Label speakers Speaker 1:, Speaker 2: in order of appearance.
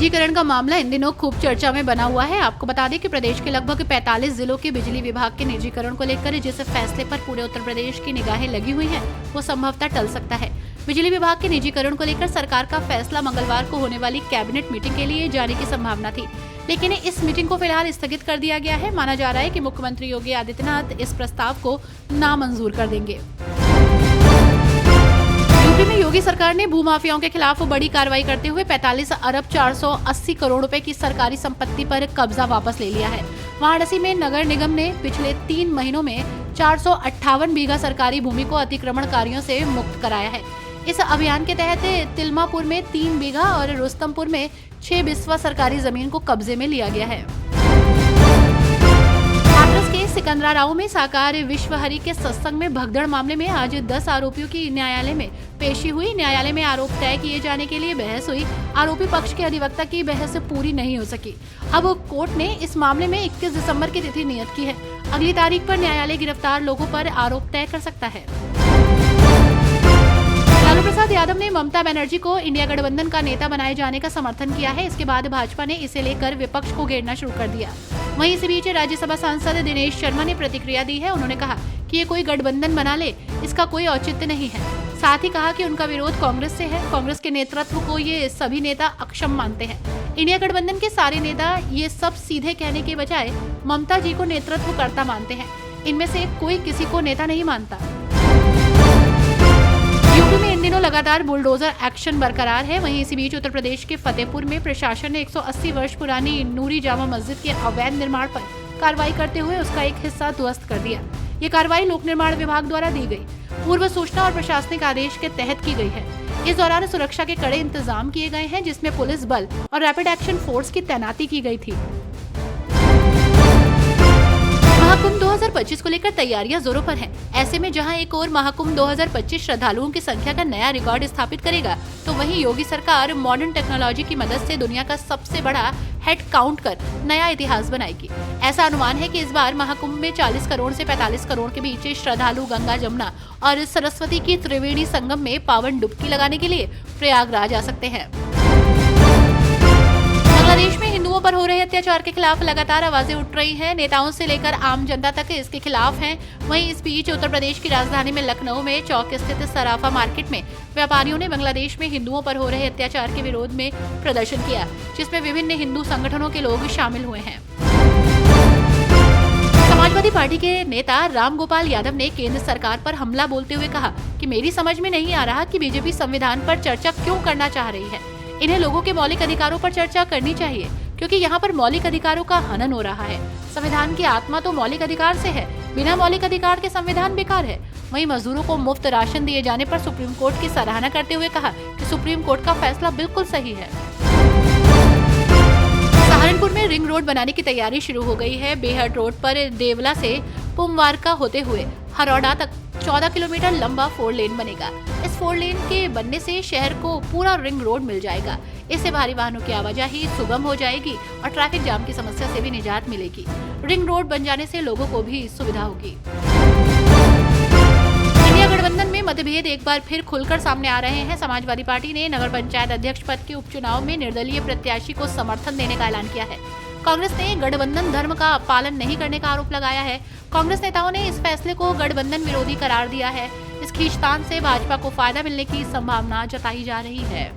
Speaker 1: निजीकरण का मामला इन दिनों खूब चर्चा में बना हुआ है। आपको बता दें कि प्रदेश के लगभग 45 जिलों के बिजली विभाग के निजीकरण को लेकर जिस फैसले पर पूरे उत्तर प्रदेश की निगाहें लगी हुई हैं, वो संभवतः टल सकता है। बिजली विभाग के निजीकरण को लेकर सरकार का फैसला मंगलवार को होने वाली कैबिनेट मीटिंग के लिए जाने की संभावना थी, लेकिन इस मीटिंग को फिलहाल स्थगित कर दिया गया है। माना जा रहा है कि मुख्यमंत्री योगी आदित्यनाथ इस प्रस्ताव को नामंजूर कर देंगे। यूपी में योगी सरकार ने भूमाफियाओं के खिलाफ बड़ी कार्रवाई करते हुए 45 अरब 480 करोड़ रुपए की सरकारी संपत्ति पर कब्जा वापस ले लिया है। वाराणसी में नगर निगम ने पिछले 3 महीनों में 458 बीघा सरकारी भूमि को अतिक्रमणकारियों से मुक्त कराया है। इस अभियान के तहत तिलमापुर में 3 बीघा और रुस्तमपुर में 6 बिस्वा सरकारी जमीन को कब्जे में लिया गया है। हाथरस के सिकंदराराव में साकार विश्वहरि के सत्संग में भगदड़ मामले में आज 10 आरोपियों की न्यायालय में पेशी हुई। न्यायालय में आरोप तय किए जाने के लिए बहस हुई। आरोपी पक्ष के अधिवक्ता की बहस पूरी नहीं हो सकी। अब कोर्ट ने इस मामले में 21 दिसंबर की तिथि नियत की है। अगली तारीख पर न्यायालय गिरफ्तार लोगों पर आरोप तय कर सकता है। लालू प्रसाद यादव ने ममता बनर्जी को इंडिया गठबंधन का नेता बनाए जाने का समर्थन किया है। इसके बाद भाजपा ने इसे लेकर विपक्ष को घेरना शुरू कर दिया। वहीं इसी बीच राज्यसभा सांसद दिनेश शर्मा ने प्रतिक्रिया दी है। उन्होंने कहा कि ये कोई गठबंधन बना ले, इसका कोई औचित्य नहीं है। साथ ही कहा कि उनका विरोध कांग्रेस से है। कांग्रेस के नेतृत्व को ये सभी नेता अक्षम मानते हैं। इंडिया गठबंधन के सारे नेता ये सब सीधे कहने के बजाय ममता जी को नेतृत्वकर्ता मानते हैं। इनमें से कोई किसी को नेता नहीं मानता। यूपी में इन दिनों लगातार बुलडोजर एक्शन बरकरार है। वहीं इसी बीच उत्तर प्रदेश के फतेहपुर में प्रशासन ने 180 वर्ष पुरानी नूरी जामा मस्जिद के अवैध निर्माण पर कार्रवाई करते हुए उसका एक हिस्सा ध्वस्त कर दिया। ये कार्रवाई लोक निर्माण विभाग द्वारा दी गई पूर्व सूचना और प्रशासनिक आदेश के तहत की गई है। इस दौरान सुरक्षा के कड़े इंतजाम किए गए हैं, जिसमें पुलिस बल और रैपिड एक्शन फोर्स की तैनाती की गई थी। महाकुंभ 2025 को लेकर तैयारियां जोरों पर हैं। ऐसे में जहां एक और महाकुंभ 2025 श्रद्धालुओं की संख्या का नया रिकॉर्ड स्थापित करेगा, तो वहीं योगी सरकार मॉडर्न टेक्नोलॉजी की मदद से दुनिया का सबसे बड़ा हेड काउंट कर नया इतिहास बनाएगी। ऐसा अनुमान है कि इस बार महाकुंभ में 40 करोड़ से 45 करोड़ के बीच श्रद्धालु गंगा, जमुना और सरस्वती की त्रिवेणी संगम में पावन डुबकी लगाने के लिए प्रयागराज आ सकते हैं। बांग्लादेश में हिंदुओं पर हो रहे अत्याचार के खिलाफ लगातार आवाजें उठ रही हैं। नेताओं से लेकर आम जनता तक इसके खिलाफ हैं। वहीं इस बीच उत्तर प्रदेश की राजधानी में लखनऊ में चौक स्थित सराफा मार्केट में व्यापारियों ने बांग्लादेश में हिंदुओं पर हो रहे अत्याचार के विरोध में प्रदर्शन किया, जिसमें विभिन्न हिंदू संगठनों के लोग शामिल हुए हैं। समाजवादी पार्टी के नेता राम गोपाल यादव ने केंद्र सरकार पर हमला बोलते हुए कहा कि मेरी समझ में नहीं आ रहा कि बीजेपी संविधान पर चर्चा क्यों करना चाह रही है। इन्हें लोगों के मौलिक अधिकारों पर चर्चा करनी चाहिए, क्योंकि यहाँ पर मौलिक अधिकारों का हनन हो रहा है। संविधान की आत्मा तो मौलिक अधिकार से है। बिना मौलिक अधिकार के संविधान बेकार है। वहीं मजदूरों को मुफ्त राशन दिए जाने पर सुप्रीम कोर्ट की सराहना करते हुए कहा कि सुप्रीम कोर्ट का फैसला बिल्कुल सही है। सहारनपुर में रिंग रोड बनाने की तैयारी शुरू हो गई है। बेहट रोड पर देवला से पुमवारका होते हुए हरौड़ा तक 14 किलोमीटर लंबा 4 लेन बनेगा। इस 4 लेन के बनने से शहर को पूरा रिंग रोड मिल जाएगा। इससे भारी वाहनों की आवाजाही सुगम हो जाएगी और ट्रैफिक जाम की समस्या से भी निजात मिलेगी। रिंग रोड बन जाने से लोगों को भी सुविधा होगी। इंडिया गठबंधन में मतभेद एक बार फिर खुलकर सामने आ रहे हैं। समाजवादी पार्टी ने नगर पंचायत अध्यक्ष पद के उपचुनाव में निर्दलीय प्रत्याशी को समर्थन देने का ऐलान किया है। कांग्रेस ने गठबंधन धर्म का पालन नहीं करने का आरोप लगाया है। कांग्रेस नेताओं ने इस फैसले को गठबंधन विरोधी करार दिया है। इस खींचतान से भाजपा को फायदा मिलने की संभावना जताई जा रही है।